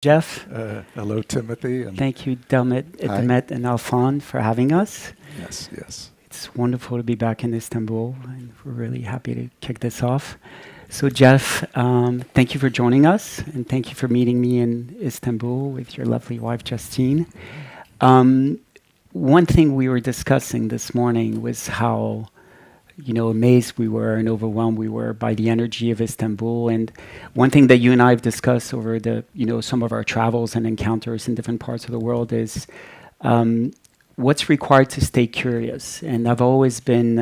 Jeff. Hello, Timothy. And Thank you, hi. Demet and Alfan, for having us. Yes, yes. It's wonderful to be back in Istanbul, and we're really happy to kick this off. So, Jeff, thank you for joining us, and thank you for meeting me in Istanbul with your lovely wife, Justine. Um, One thing we were discussing this morning was how amazed we were and overwhelmed we were by the energy of Istanbul. And one thing that you and I have discussed over some of our travels and encounters in different parts of the world is what's required to stay curious. And I've always been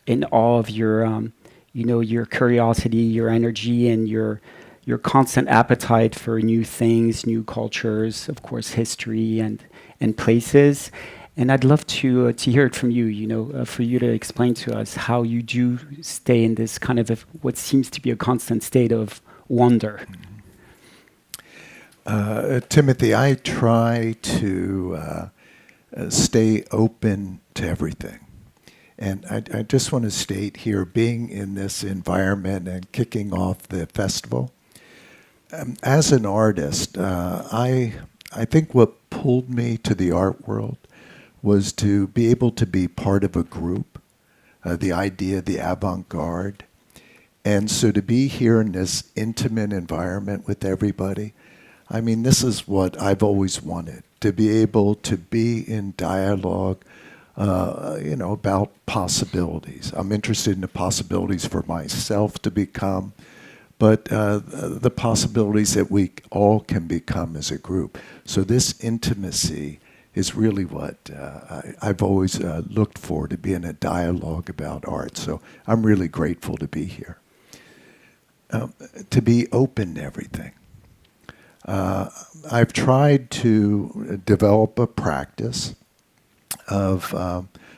in awe of your curiosity, your energy, and your constant appetite for new things, new cultures, of course, history and places. And I'd love to hear it from you, for you to explain to us how you do stay in this kind of what seems to be a constant state of wonder. Timothy, I try to stay open to everything. And I just want to state here, being in this environment and kicking off the festival, as an artist, I think what pulled me to the art world was to be able to be part of a group, the idea, the avant-garde. And so to be here in this intimate environment with everybody, I mean, this is what I've always wanted, to be able to be in dialogue, about possibilities. I'm interested in the possibilities for myself to become, but the possibilities that we all can become as a group. So this intimacy is really what I've always looked for, to be in a dialogue about art. So I'm really grateful to be here. To be open to everything. I've tried to develop a practice of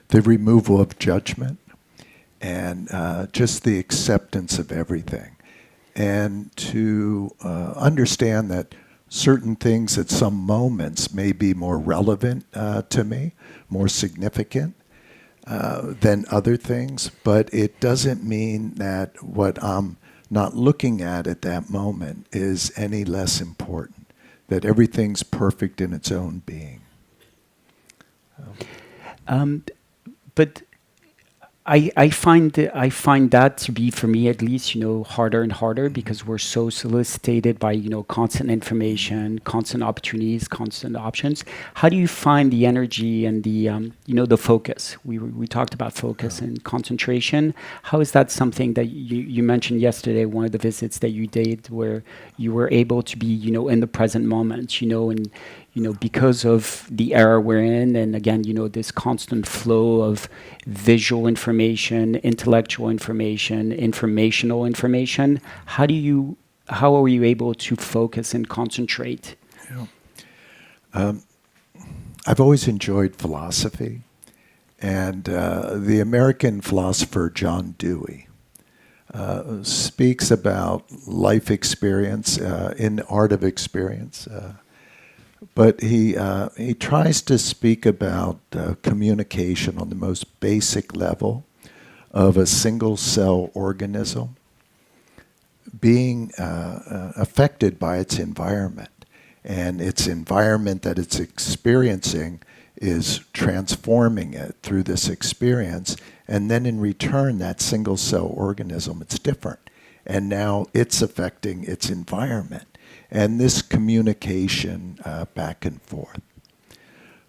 the removal of judgment and just the acceptance of everything. And to understand that certain things at some moments may be more relevant to me, more significant than other things, but it doesn't mean that what I'm not looking at that moment is any less important, that everything's perfect in its own being. But I find that to be, for me at least, harder and harder, because we're so solicited by constant information, constant opportunities, constant options. How do you find the energy and the focus? We talked about focus and concentration. How is that something that you mentioned yesterday, one of the visits that you did, where you were able to be in the present moment, and because of the era we're in, and again, this constant flow of visual information, intellectual information, informational information, how are you able to focus and concentrate? Yeah. I've always enjoyed philosophy, and the American philosopher John Dewey speaks about life experience in the art of experience. But he tries to speak about communication on the most basic level of a single cell organism being affected by its environment. And its environment that it's experiencing is transforming it through this experience. And then in return, that single cell organism, it's different. And now it's affecting its environment. And this communication back and forth.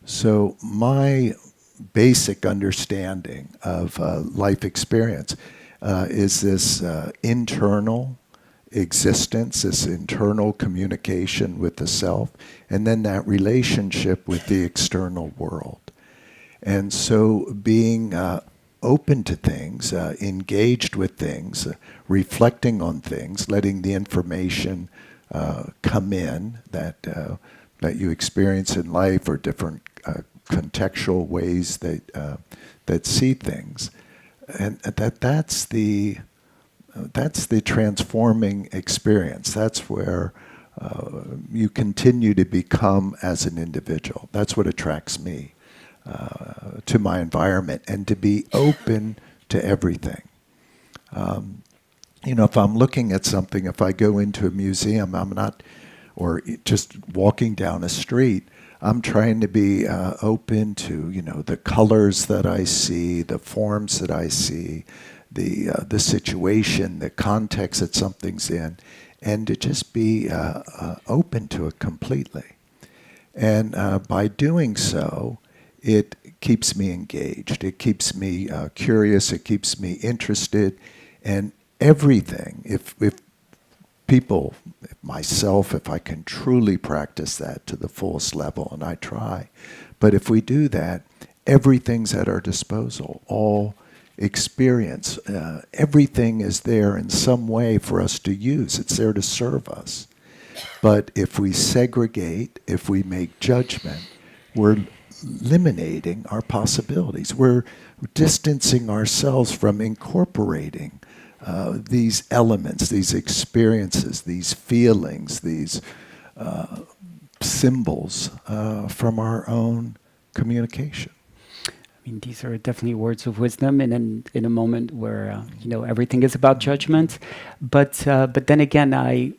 So my basic understanding of life experience is this internal existence, this internal communication with the self, and then that relationship with the external world. And so being open to things, engaged with things, reflecting on things, letting the information come in that you experience in life, or different contextual ways that see things, and that's the transforming experience. That's where you continue to become as an individual. That's what attracts me to my environment, and to be open to everything. If I'm looking at something, if I go into a museum, I'm not or just walking down a street, I'm trying to be open to, the colors that I see, the forms that I see, the situation, the context that something's in, and to just be open to it completely. And by doing so, it keeps me engaged. It keeps me curious. It keeps me interested. And everything, if people, myself, if I can truly practice that to the fullest level, and I try, but if we do that, everything's at our disposal. All experience, everything is there in some way for us to use. It's there to serve us. But if we segregate, if we make judgment, we're eliminating our possibilities. We're distancing ourselves from incorporating these elements, these experiences, these feelings, these symbols from our own communication. I mean, these are definitely words of wisdom, and in a moment where everything is about judgment. But then again,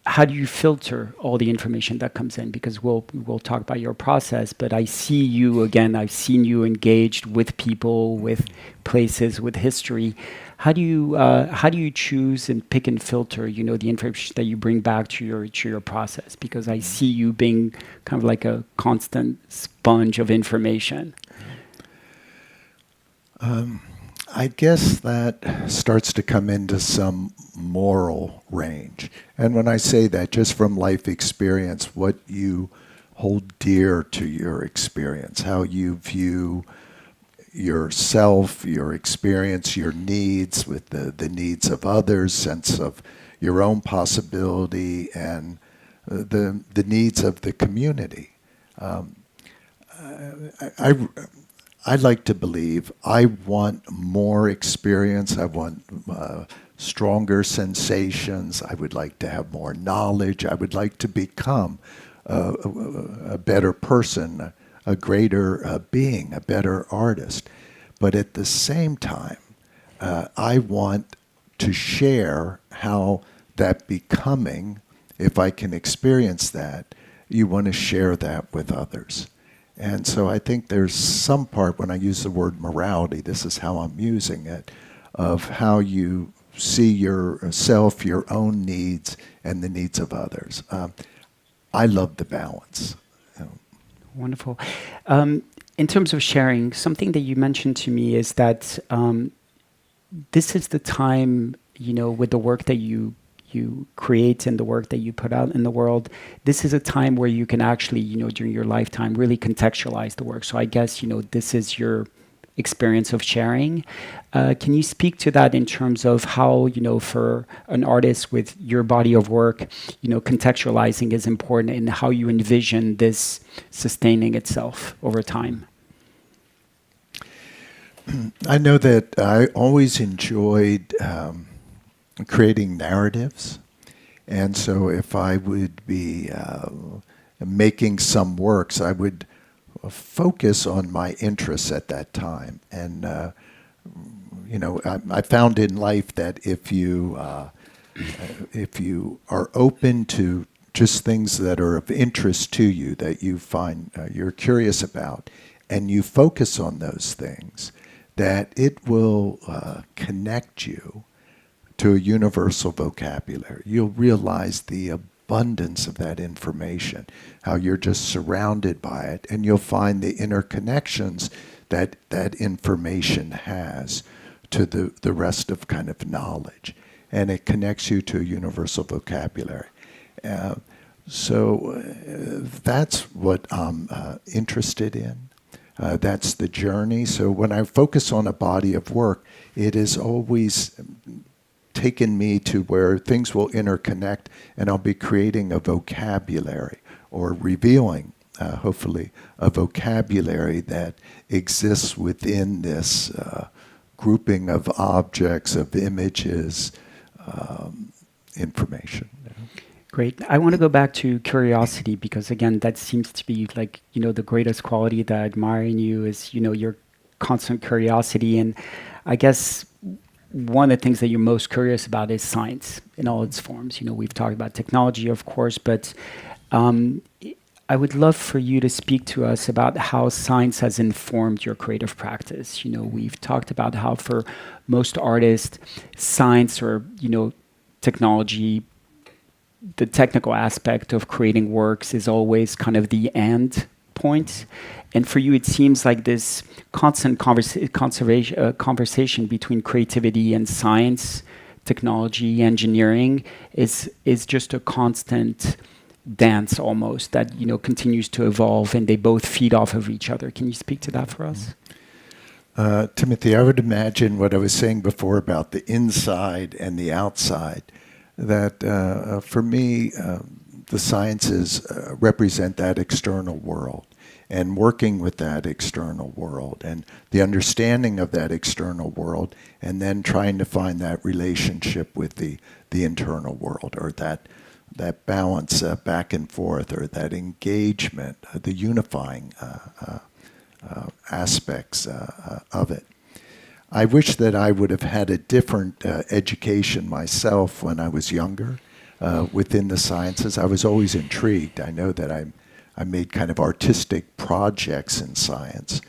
how do you filter all the information that comes in? Because we'll talk about your process, but I see you again. I've seen you engaged with people, with places, with history. How do you choose and pick and filter, the information that you bring back to your process? Because I see you being kind of like a constant sponge of information. I guess that starts to come into some moral range. And when I say that, just from life experience, what you hold dear to your experience, how you view yourself, your experience, your needs with the needs of others, sense of your own possibility, and the needs of the community. I'd like to believe I want more experience. I want stronger sensations. I would like to have more knowledge. I would like to become a better person, a greater being, a better artist. But at the same time, I want to share how that becoming, if I can experience that, you want to share that with others. And so I think there's some part, when I use the word morality, this is how I'm using it, of how you see yourself, your own needs, and the needs of others. I love the balance. Wonderful. In terms of sharing, something that you mentioned to me is that this is the time, with the work that you create and the work that you put out in the world, this is a time where you can actually, during your lifetime, really contextualize the work. So I guess, this is your experience of sharing. Can you speak to that in terms of how, for an artist with your body of work, contextualizing is important and how you envision this sustaining itself over time? I know that I always enjoyed creating narratives. And so if I would be making some works, I would focus on my interests at that time. And, I found in life that if you are open to just things that are of interest to you, that you find you're curious about, and you focus on those things, that it will connect you to a universal vocabulary. You'll realize the abundance of that information, how you're just surrounded by it, and you'll find the interconnections that that information has to the rest of kind of knowledge. And it connects you to a universal vocabulary. So that's what I'm interested in. That's the journey. So when I focus on a body of work, it is always taken me to where things will interconnect, and I'll be creating a vocabulary or revealing, hopefully, a vocabulary that exists within this grouping of objects, of images, information. Great. I want to go back to curiosity because, again, that seems to be like, the greatest quality that I admire in you is, your constant curiosity. And I guess one of the things that you're most curious about is science in all its forms. We've talked about technology, of course, but I would love for you to speak to us about how science has informed your creative practice. We've talked about how for most artists, science or, technology, the technical aspect of creating works is always kind of the end point. And for you, it seems like this constant conversation between creativity and science, technology, engineering is just a constant dance almost that continues to evolve, and they both feed off of each other. Can you speak to that for us? Timothy, I would imagine what I was saying before about the inside and the outside, that for me, the sciences represent that external world, and working with that external world and the understanding of that external world, and then trying to find that relationship with the internal world, or that balance back and forth, or that engagement, the unifying aspects of it. I wish that I would have had a different education myself when I was younger within the sciences. I was always intrigued. I know that I made kind of artistic projects in science,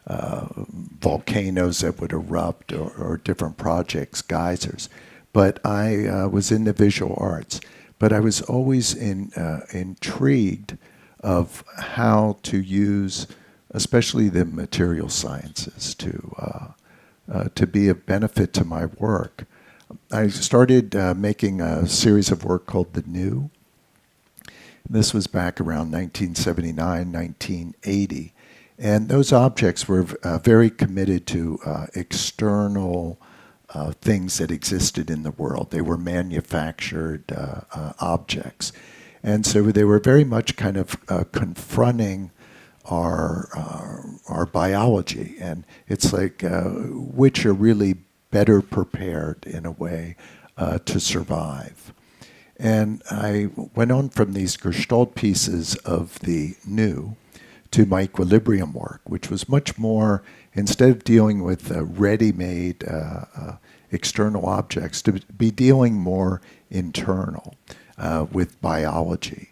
volcanoes that would erupt, or different projects, geysers. But I was in the visual arts. But I was always intrigued of how to use, especially the material sciences, to be of benefit to my work. I started making a series of work called The New. This was back around 1979, 1980. And those objects were very committed to external things that existed in the world. They were manufactured objects. And so they were very much kind of confronting our biology. And it's like, which are really better prepared in a way to survive. And I went on from these Gestalt pieces of The New to my equilibrium work, which was much more, instead of dealing with ready-made external objects, to be dealing more internal with biology.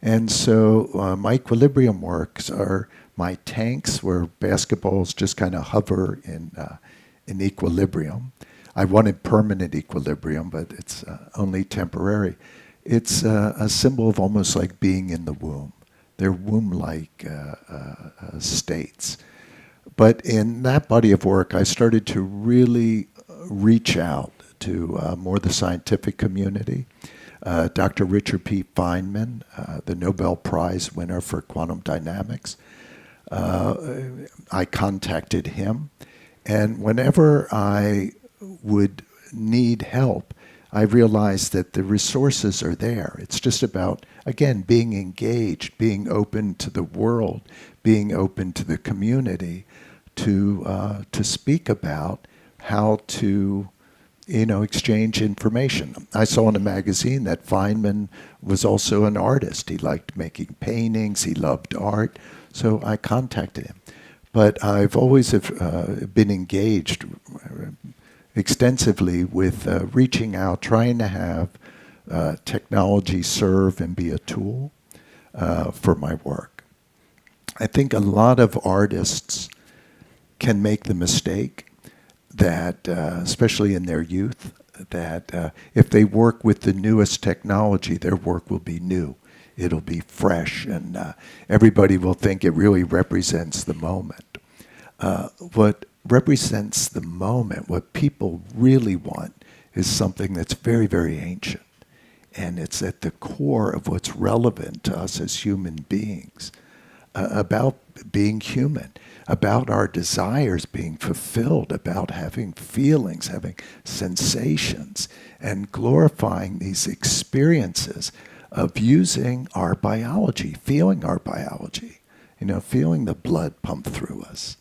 And so my equilibrium works are my tanks, where basketballs just kind of hover in equilibrium. I wanted permanent equilibrium, but it's only temporary. It's a symbol of almost like being in the womb. They're womb-like states. But in that body of work, I started to really reach out to more the scientific community. Dr. Richard P. Feynman, the Nobel Prize winner for quantum dynamics, I contacted him. And whenever I would need help, I realized that the resources are there. It's just about, again, being engaged, being open to the world, being open to the community, to speak about how to, exchange information. I saw in a magazine that Feynman was also an artist. He liked making paintings. He loved art. So I contacted him. But I've always been engaged extensively with reaching out, trying to have technology serve and be a tool for my work. I think a lot of artists can make the mistake that, especially in their youth, that if they work with the newest technology, their work will be new. It'll be fresh, and everybody will think it really represents the moment. What represents the moment, what people really want, is something that's very, very ancient. And it's at the core of what's relevant to us as human beings, about being human, about our desires being fulfilled, about having feelings, having sensations, and glorifying these experiences of using our biology, feeling our biology, feeling the blood pump through us.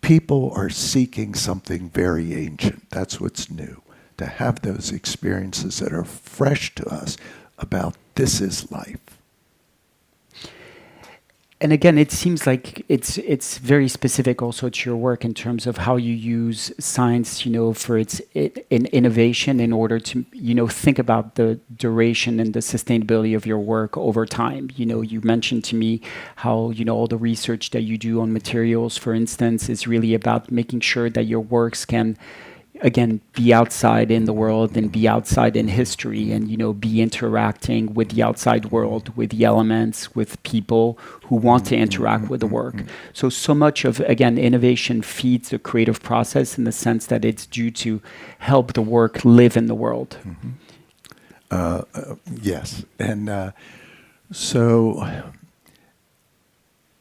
People are seeking something very ancient. That's what's new. To have those experiences that are fresh to us about this is life. And again, it seems like it's very specific also to your work in terms of how you use science, for in innovation in order to, think about the duration and the sustainability of your work over time. You mentioned to me how, all the research that you do on materials, for instance, is really about making sure that your works can, again, be outside in the world and be outside in history and, be interacting with the outside world, with the elements, with people who want to interact with the work. So much of, again, innovation feeds the creative process in the sense that it's due to help the work live in the world. Yes. And so,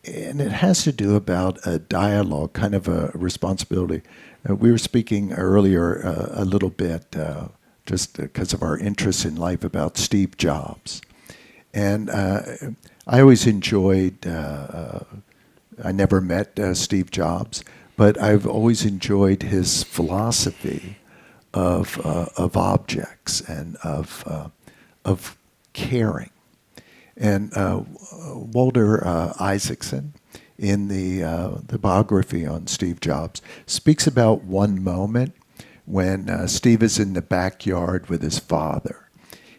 and it has to do about a dialogue, kind of a responsibility. We were speaking earlier a little bit, just because of our interest in life, about Steve Jobs. And I always enjoyed, I never met Steve Jobs, but I've always enjoyed his philosophy of objects and of caring. And Walter Isaacson, in the biography on Steve Jobs, speaks about one moment when Steve is in the backyard with his father.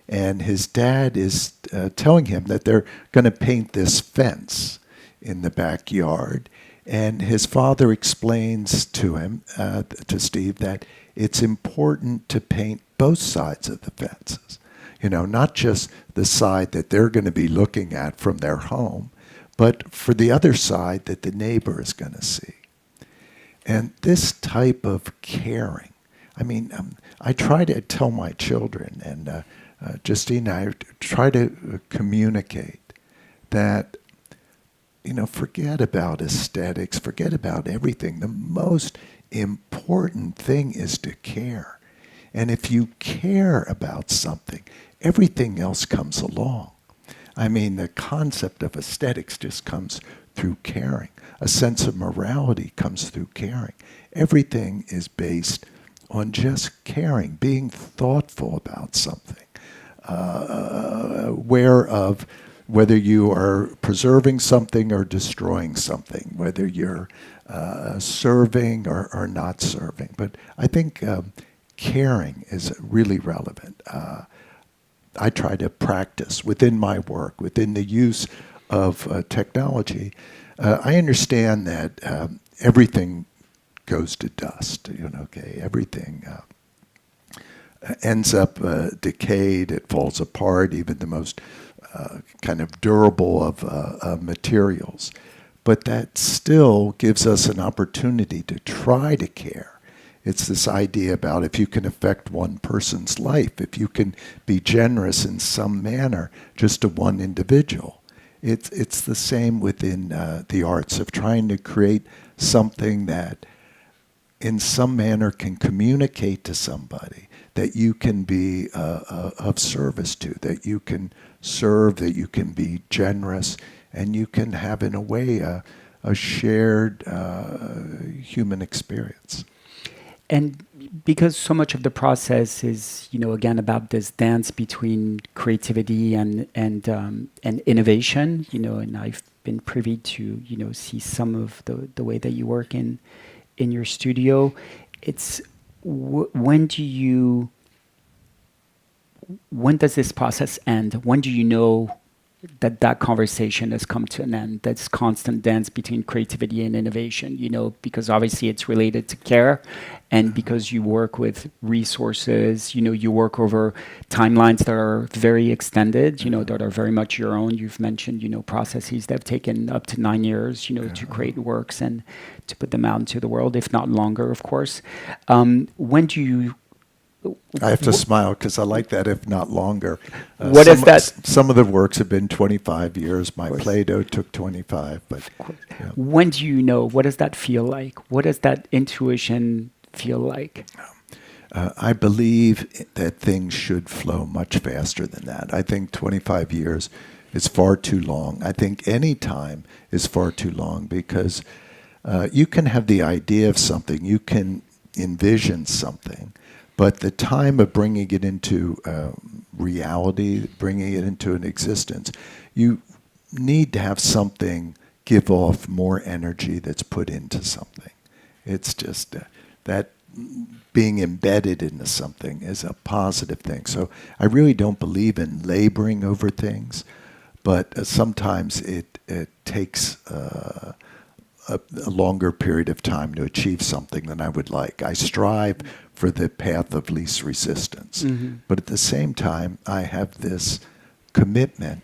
And his dad is telling him that they're going to paint this fence in the backyard. And his father explains to him, to Steve, that it's important to paint both sides of the fences. Not just the side that they're going to be looking at from their home, but for the other side that the neighbor is going to see. And this type of caring, I try to tell my children, and Justine and I try to communicate that, forget about aesthetics, forget about everything. The most important thing is to care. And if you care about something, everything else comes along. The concept of aesthetics just comes through caring. A sense of morality comes through caring. Everything is based on just caring, being thoughtful about something, aware of whether you are preserving something or destroying something, whether you're serving or not serving. But I think caring is really relevant. I try to practice within my work, within the use of technology. I understand that everything goes to dust. Everything ends up decayed. It falls apart. Even the most kind of durable of materials, but that still gives us an opportunity to try to care. It's this idea about if you can affect one person's life, if you can be generous in some manner just to one individual. It's the same within the arts of trying to create something that in some manner can communicate to somebody, that you can be of service to, that you can serve, that you can be generous, and you can have in a way a shared human experience. And because so much of the process is, again, about this dance between creativity and innovation, and I've been privy to, see some of the way that you work in your studio. It's when does this process end? When do you know that conversation has come to an end? That's constant dance between creativity and innovation, because obviously it's related to care, and because you work with resources, you work over timelines that are very extended, that are very much your own. You've mentioned, processes that have taken up to 9 years, to create works and to put them out into the world, if not longer, of course. When do you... I have to smile because I like that, if not longer. What is that? Some of the works have been 25 years. My Play-Doh took 25. But yeah. When do you know? What does that feel like? What does that intuition feel like? I believe that things should flow much faster than that. I think 25 years is far too long. I think any time is far too long because you can have the idea of something, you can envision something, but the time of bringing it into reality, bringing it into an existence, you need to have something give off more energy that's put into something. It's just that being embedded into something is a positive thing. So I really don't believe in laboring over things, but sometimes it takes a longer period of time to achieve something than I would like. I strive for the path of least resistance. Mm-hmm. But at the same time, I have this commitment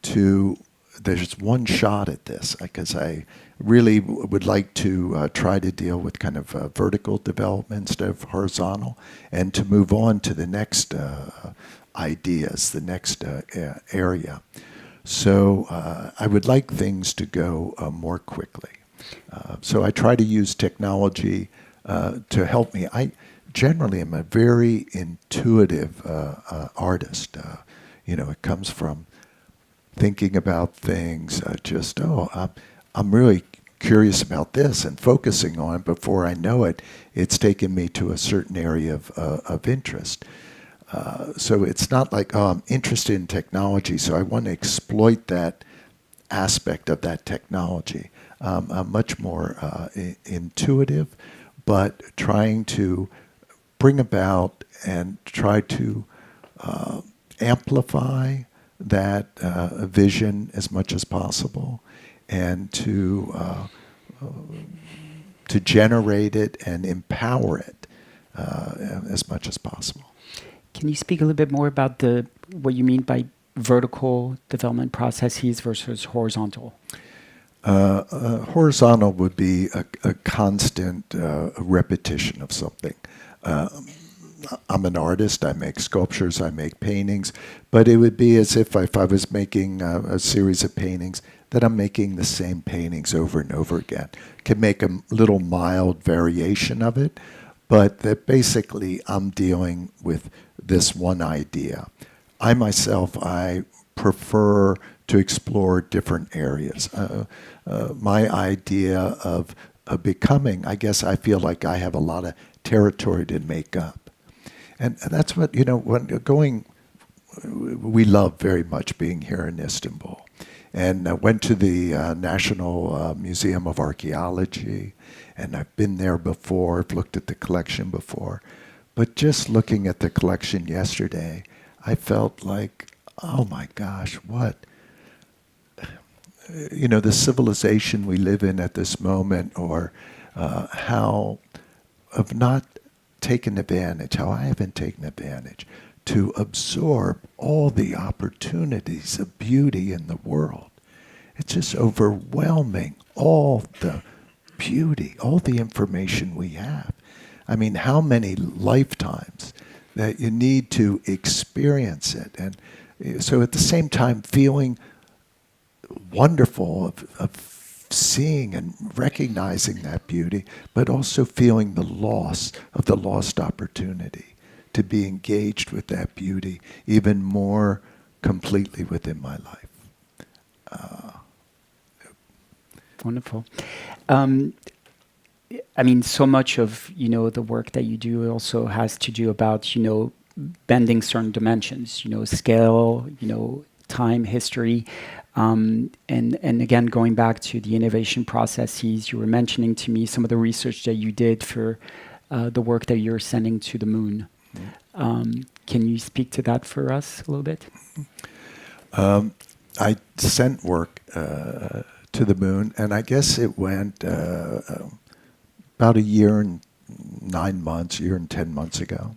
to, there's one shot at this, because I really would like to try to deal with kind of vertical development instead of horizontal, and to move on to the next ideas, the next area. So I would like things to go more quickly. So I try to use technology to help me. I generally am a very intuitive artist. It comes from thinking about things, I'm really curious about this and focusing on it. Before I know it, it's taken me to a certain area of interest. So it's not like, I'm interested in technology, so I want to exploit that aspect of that technology. I'm much more intuitive, but trying to bring about and try to amplify that vision as much as possible, and to generate it and empower it as much as possible. Can you speak a little bit more about what you mean by vertical development processes versus horizontal? Horizontal would be a constant repetition of something. I'm an artist. I make sculptures. I make paintings. But it would be as if I was making a series of paintings, that I'm making the same paintings over and over again. Can make a little mild variation of it, but that basically I'm dealing with this one idea. I myself, I prefer to explore different areas. My idea of becoming, I guess I feel like I have a lot of territory to make up. And that's what, when we love very much being here in Istanbul. And went to the National Museum of Archaeology, and I've been there before, I've looked at the collection before. But just looking at the collection yesterday, I felt like, oh my gosh, what? The civilization we live in at this moment, or how of not taken advantage, how I haven't taken advantage to absorb all the opportunities of beauty in the world. It's just overwhelming, all the beauty, all the information we have. I mean, how many lifetimes that you need to experience it. And so at the same time, feeling wonderful of seeing and recognizing that beauty, but also feeling the loss of the lost opportunity to be engaged with that beauty even more completely within my life. Wonderful. So much of the work that you do also has to do about bending certain dimensions, scale, time, history, and again going back to the innovation processes. You were mentioning to me some of the research that you did for the work that you're sending to the moon. Can you speak to that for us a little bit? I sent work to the moon, and I guess it went about a year and 9 months, year and 10 months ago.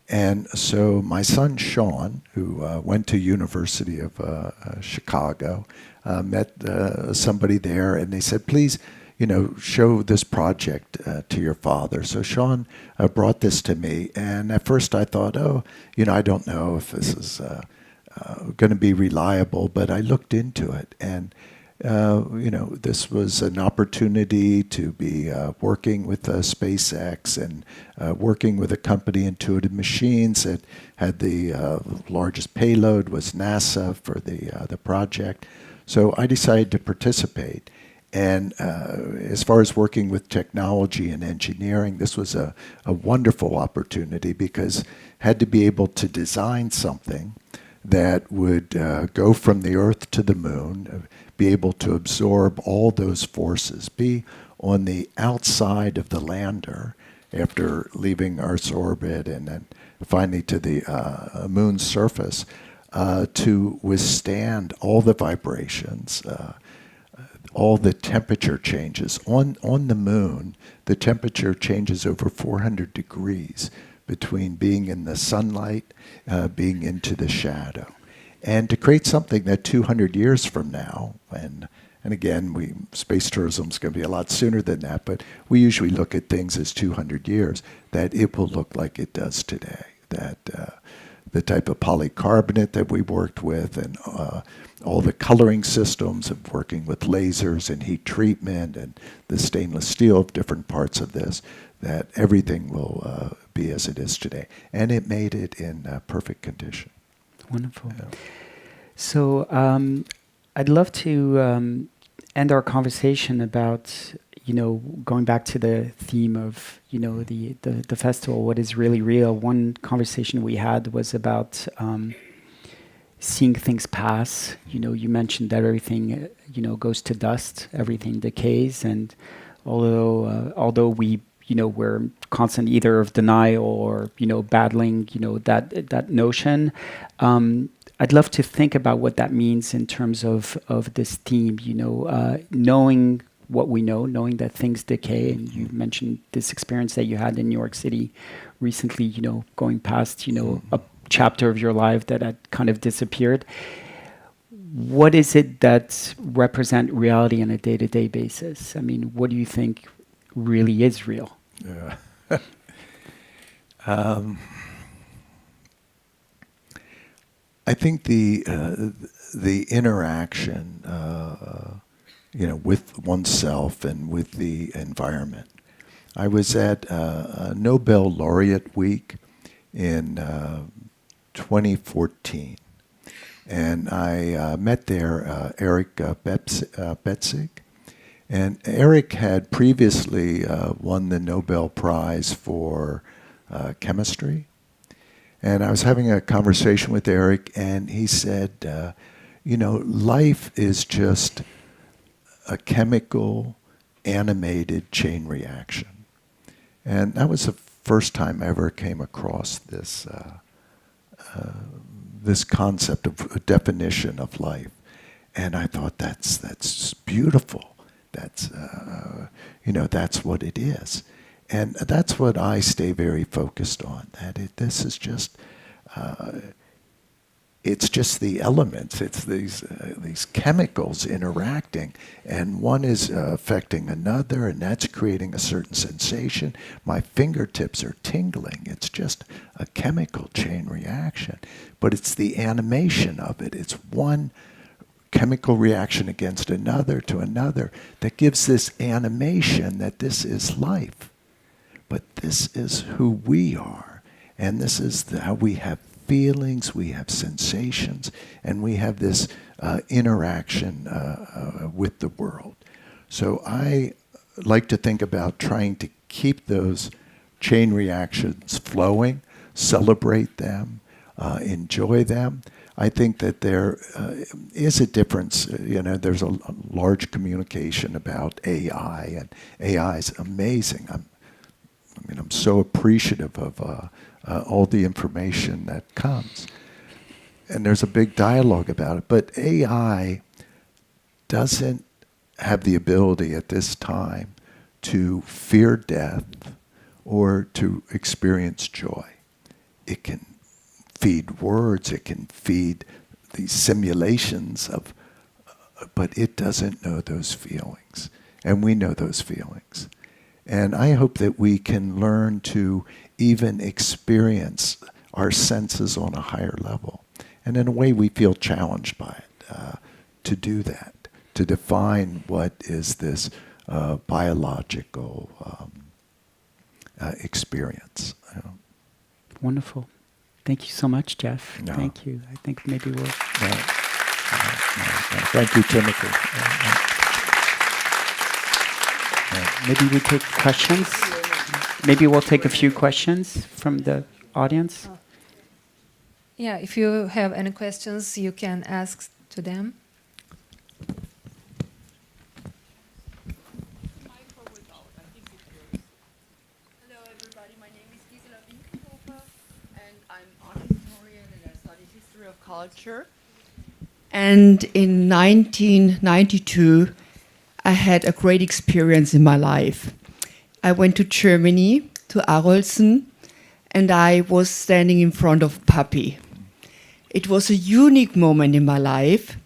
And so my son Sean, who went to University of Chicago, met somebody there, and they said, please, show this project to your father. So Sean brought this to me, and at first I thought, I don't know if this is going to be reliable, but I looked into it, and this was an opportunity to be working with SpaceX and working with a company, Intuitive Machines, that had the largest payload, was NASA for the project. So I decided to participate. And as far as working with technology and engineering, this was a wonderful opportunity, because I had to be able to design something that would go from the Earth to the Moon, be able to absorb all those forces, be on the outside of the lander after leaving Earth's orbit and then finally to the Moon's surface, to withstand all the vibrations, all the temperature changes. On the Moon, the temperature changes over 400 degrees between being in the sunlight, being into the shadow. And to create something that 200 years from now, and again, space tourism is going to be a lot sooner than that, but we usually look at things as 200 years, that it will look like it does today. That the type of polycarbonate that we worked with and all the coloring systems of working with lasers and heat treatment and the stainless steel of different parts of this, that everything will be as it is today. And it made it in perfect condition. Wonderful. Yeah. So I'd love to end our conversation about, going back to the theme of, the festival, what is really real. One conversation we had was about seeing things pass. You mentioned that everything, goes to dust, everything decays, and although we, we're constant either of denial or, battling, that notion. I'd love to think about what that means in terms of this theme, knowing what we know, knowing that things decay. And you mentioned this experience that you had in New York City recently, going past, a chapter of your life that had kind of disappeared. What is it that represent reality on a day-to-day basis? I mean, what do you think really is real? Yeah. I think the interaction, with oneself and with the environment. I was at a Nobel Laureate Week in 2014, and I met there Eric Betzig. And Eric had previously won the Nobel Prize for chemistry. And I was having a conversation with Eric, and he said, life is just a chemical, animated chain reaction. And that was the first time I ever came across this this concept of a definition of life. And I thought, that's beautiful. That's that's what it is. And that's what I stay very focused on. This is just, it's just the elements. It's these chemicals interacting, and one is affecting another, and that's creating a certain sensation. My fingertips are tingling. It's just a chemical chain reaction, but it's the animation of it. It's one chemical reaction against another to another that gives this animation that this is life. But this is who we are, and this is how we have feelings, we have sensations, and we have this interaction with the world. So I like to think about trying to keep those chain reactions flowing, celebrate them, enjoy them. I think that there is a difference. There's a large communication about AI, and AI is amazing. I'm so appreciative of all the information that comes. And there's a big dialogue about it. But AI doesn't have the ability at this time to fear death or to experience joy. It can feed words, it can feed these simulations of, but it doesn't know those feelings. And we know those feelings. And I hope that we can learn to even experience our senses on a higher level. And in a way, we feel challenged by it, to do that, to define what is this biological experience. Wonderful. Thank you so much, Jeff. No. Thank you. I think maybe we'll... Thank you, Timothy. Maybe we take questions. Maybe we'll take a few questions from the audience. Yeah, if you have any questions, you can ask to them. Hello, everybody. My name is Gisela Winkelhofer, and I'm art historian and I study history of culture. And in 1992, I had a great experience in my life. I went to Germany, to Arolsen, and I was standing in front of Papi. It was a unique moment in my life,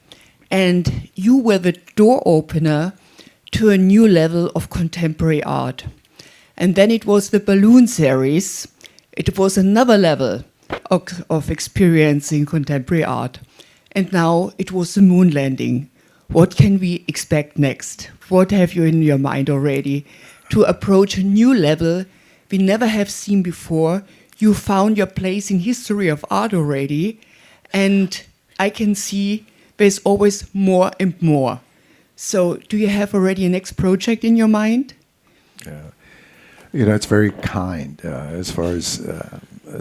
and you were the door opener to a new level of contemporary art. And then it was the balloon series. It was another level of experiencing contemporary art. And now it was the moon landing. What can we expect next? What have you in your mind already to approach a new level we never have seen before? You found your place in history of art already. And I can see there's always more and more. So do you have already a next project in your mind? Yeah. You know, it's very kind as far as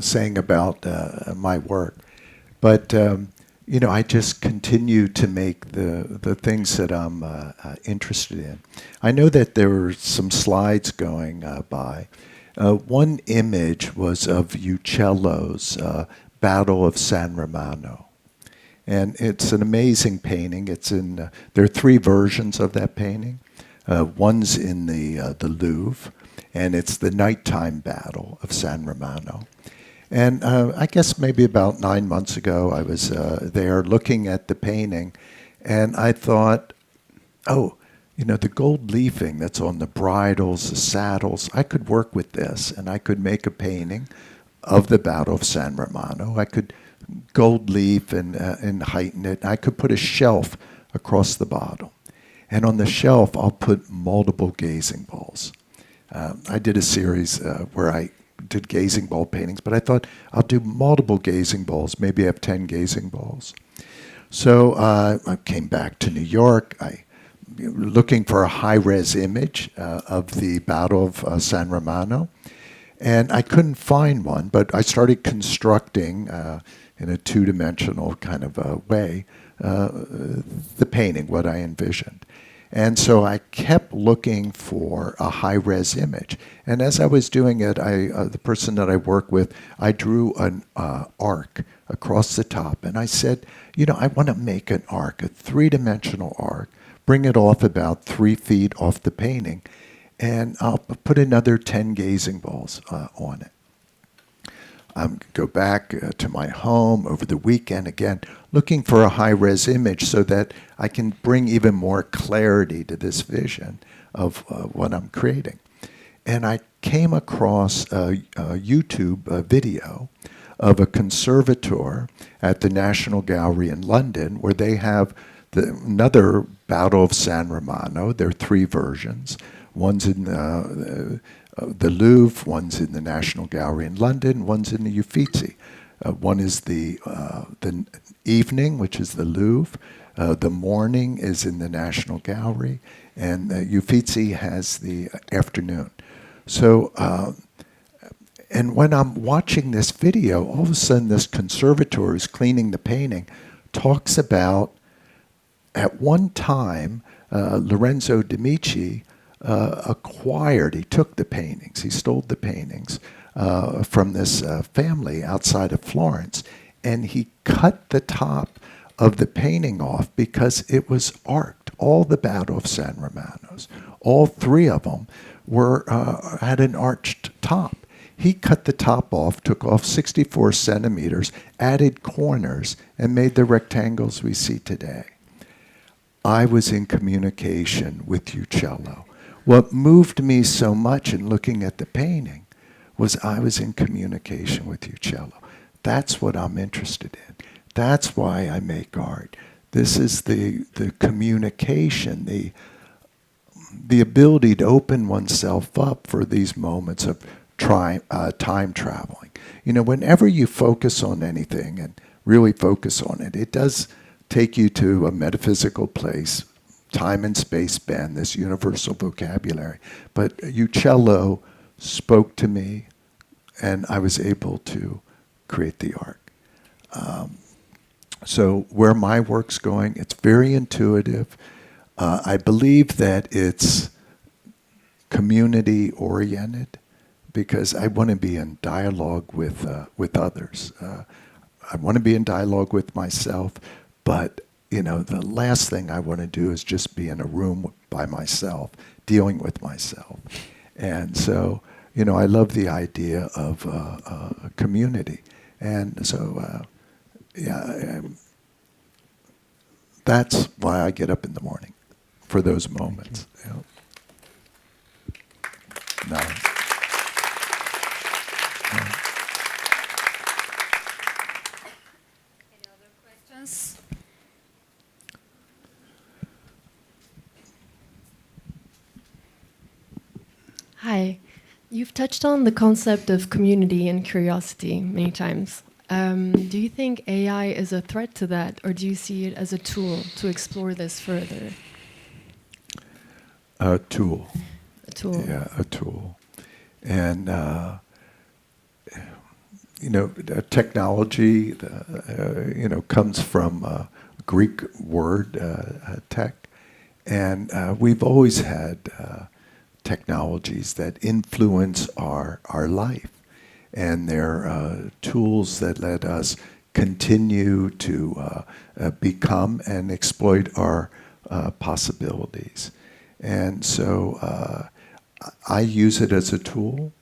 saying about my work. But, you know, I just continue to make the things that I'm interested in. I know that there were some slides going by. One image was of Uccello's Battle of San Romano. And it's an amazing painting. It's in, there are three versions of that painting. One's in the Louvre, and it's the nighttime battle of San Romano. And I guess maybe about 9 months ago, I was there looking at the painting, and I thought, oh, you know, the gold leafing that's on the bridles, the saddles, I could work with this, and I could make a painting of the Battle of San Romano. I could gold leaf and heighten it. I could put a shelf across the bottom. And on the shelf, I'll put multiple gazing balls. I did a series where I did gazing ball paintings, but I thought I'll do multiple gazing balls. Maybe I have 10 gazing balls. So I came back to New York. Looking for a high-res image of the Battle of San Romano. And I couldn't find one, but I started constructing in a two-dimensional kind of a way the painting, what I envisioned. And so I kept looking for a high-res image. And as I was doing it, the person that I work with, I drew an arc across the top. And I said, you know, I want to make an arc, a three-dimensional arc, bring it off about 3 feet off the painting, and I'll put another 10 gazing balls on it. Go back to my home over the weekend again, looking for a high-res image so that I can bring even more clarity to this vision of what I'm creating. And I came across a YouTube video of a conservator at the National Gallery in London where they have another Battle of San Romano. There are 3 versions. One's in the Louvre, one's in the National Gallery in London, one's in the Uffizi. One is the evening, which is the Louvre. The morning is in the National Gallery, and the Uffizi has the afternoon. So, and when I'm watching this video, all of a sudden this conservator who's cleaning the painting talks about, at one time, Lorenzo de' Medici he took the paintings, he stole the paintings from this family outside of Florence, and he cut the top of the painting off because it was arced. All the Battle of San Romanos, all 3 of them had an arched top. He cut the top off, took off 64 centimeters, added corners, and made the rectangles we see today. I was in communication with Uccello. What moved me so much in looking at the painting was I was in communication with Uccello. That's what I'm interested in. That's why I make art. This is the communication, the ability to open oneself up for these moments of time traveling. You know, whenever you focus on anything and really focus on it, it does take you to a metaphysical place. Time and space bend, this universal vocabulary. But Uccello spoke to me, and I was able to create the art. So where my work's going, it's very intuitive. I believe that it's community-oriented because I want to be in dialogue with others. I want to be in dialogue with myself, but the last thing I want to do is just be in a room by myself, dealing with myself. And so, I love the idea of a community. And so, that's why I get up in the morning, for those moments. No. Any other questions? Hi. You've touched on the concept of community and curiosity many times. Do you think AI is a threat to that, or do you see it as a tool to explore this further? A tool. A tool. Yeah, a tool. And, technology, comes from a Greek word, tech. And we've always had technologies that influence our life. And they're tools that let us continue to become and exploit our possibilities. And so I use it as a tool.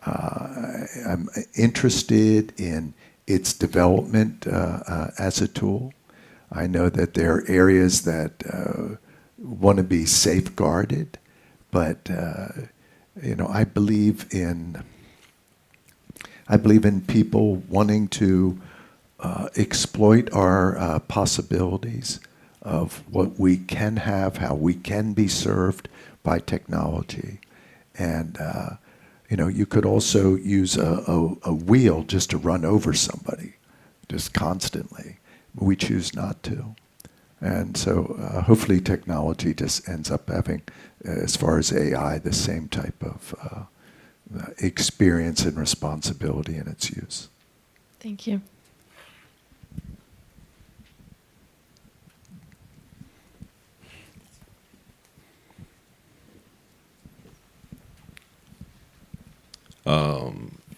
I'm interested in its development as a tool. I know that there are areas that want to be safeguarded, but I believe in people wanting to exploit our possibilities of what we can have, how we can be served by technology. And, you could also use a wheel just to run over somebody, just constantly. We choose not to. And so hopefully technology just ends up having, as far as AI, the same type of experience and responsibility in its use. Thank you.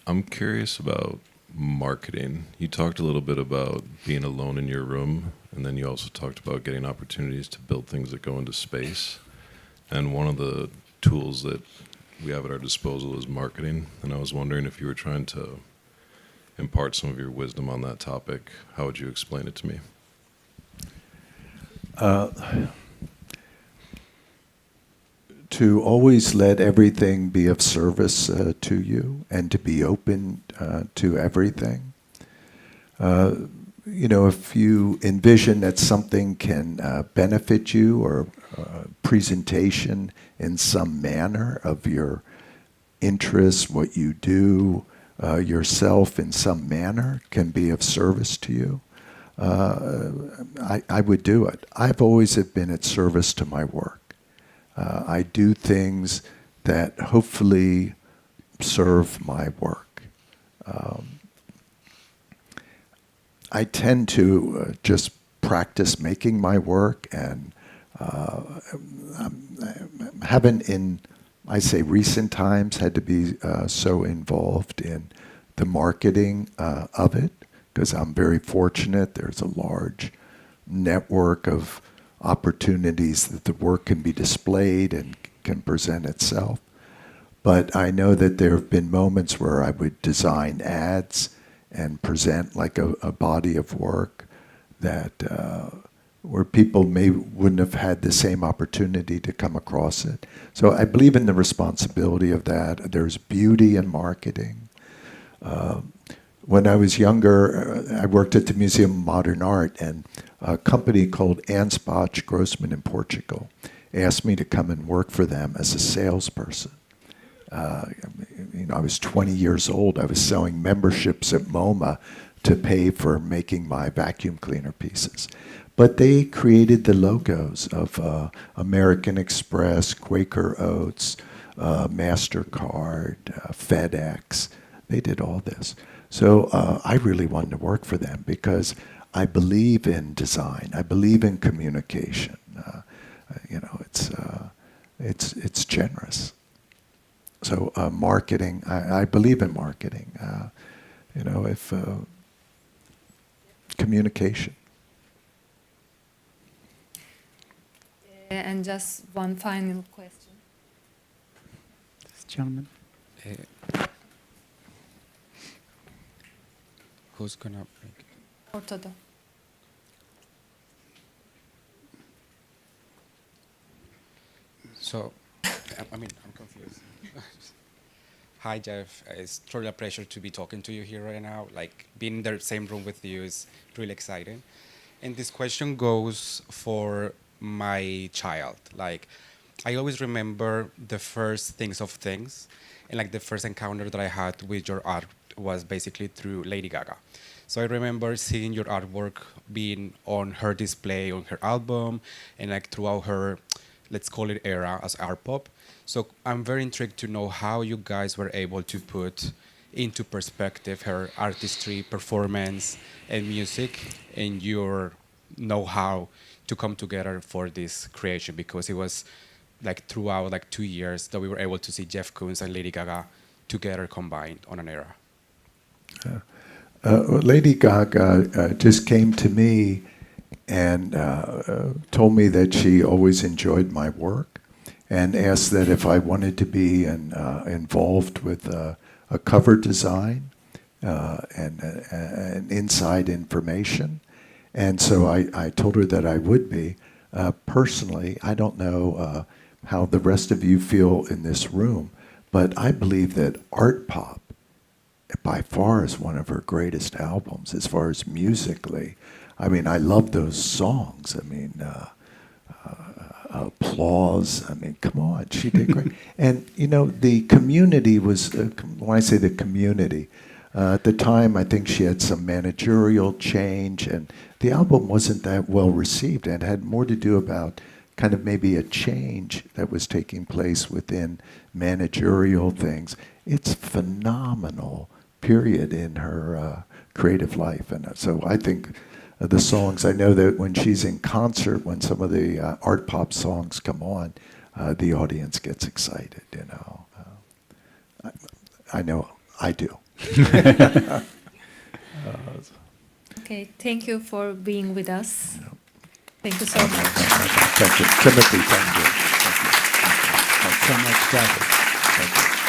I'm curious about marketing. You talked a little bit about being alone in your room, and then you also talked about getting opportunities to build things that go into space. And one of the tools that we have at our disposal is marketing. And I was wondering if you were trying to impart some of your wisdom on that topic. How would you explain it to me? To always let everything be of service to you and to be open to everything. If you envision that something can benefit you or presentation in some manner of your interests, what you do, yourself in some manner can be of service to you, I would do it. I've always have been at service to my work. I do things that hopefully serve my work. I tend to just practice making my work, and haven't in, I say recent times, had to be so involved in the marketing of it, because I'm very fortunate. There's a large network of opportunities that the work can be displayed and can present itself. But I know that there have been moments where I would design ads and present like a body of work that where people wouldn't have had the same opportunity to come across it. So I believe in the responsibility of that. There's beauty in marketing. When I was younger, I worked at the Museum of Modern Art, and a company called Ansbach Grossman in Portugal asked me to come and work for them as a salesperson. I was 20 years old. I was selling memberships at MoMA to pay for making my vacuum cleaner pieces. But they created the logos of American Express, Quaker Oats, MasterCard, FedEx. They did all this. So I really wanted to work for them because I believe in design. I believe in communication. It's generous. So marketing, I believe in marketing. If communication. And just one final question. This gentleman. Who's gonna make it? Ortada. So, I'm confused. Hi, Jeff. It's truly a pleasure to be talking to you here right now. Like, being in the same room with you is really exciting. And this question goes for my child. Like, I always remember the first things of things. And, like, the first encounter that I had with your art was basically through Lady Gaga. So I remember seeing your artwork being on her display, on her album, and, like, throughout her, let's call it era as art pop. So I'm very intrigued to know how you guys were able to put into perspective her artistry, performance, and music, and your know-how to come together for this creation, because it was like throughout like 2 years that we were able to see Jeff Koons and Lady Gaga together combined on an era. Lady Gaga just came to me and told me that she always enjoyed my work and asked that if I wanted to be involved with a cover design and inside information. And so I told her that I would be. Personally, I don't know how the rest of you feel in this room, but I believe that Art Pop by far is one of her greatest albums as far as musically. I mean, I love those songs. I mean, Applause. I mean, come on, she did great. And, you know, the community was, when I say the community, at the time, I think she had some managerial change, and the album wasn't that well received, and it had more to do about kind of maybe a change that was taking place within managerial things. It's phenomenal period in her creative life. And so I think the songs, I know that when she's in concert, when some of the art pop songs come on, the audience gets excited, you know. I know I do. Okay, thank you for being with us. Thank you so much. Thank you. Timothy, thank you. So much, Jeff. Thank you.